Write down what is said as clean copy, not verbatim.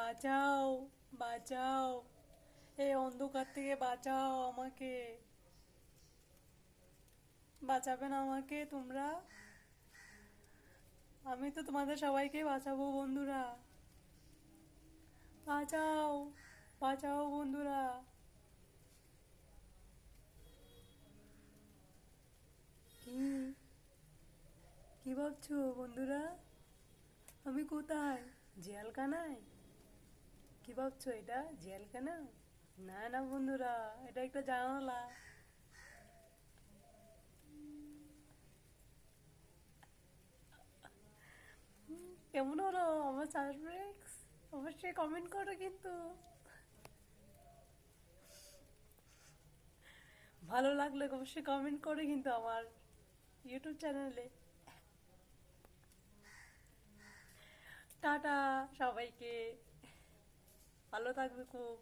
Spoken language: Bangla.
বাঁচাও, বাঁচাও, এই অন্ধকার থেকে বাঁচাও আমাকে। বাঁচাবে না আমাকে তোমরা? আমি তো তোমাদের সবাইকে বাঁচাবো বন্ধুরা। বাঁচাও, বাঁচাও বন্ধুরা। কি কি ভাবছো বন্ধুরা? আমি কোথায়? জেলখানায়? কি ভাবছো, এটা জেলখানা? না না বন্ধুরা, এটা একটা জানালা। কেমন হলো আমার সার্চ ব্রেক্স? অবশ্যই কমেন্ট করো কিন্তু। ভালো লাগলে অবশ্যই কমেন্ট করে কিন্তু আমার ইউটিউব চ্যানেলে। টাটা সবাইকে, ভালো থাকবে খুব।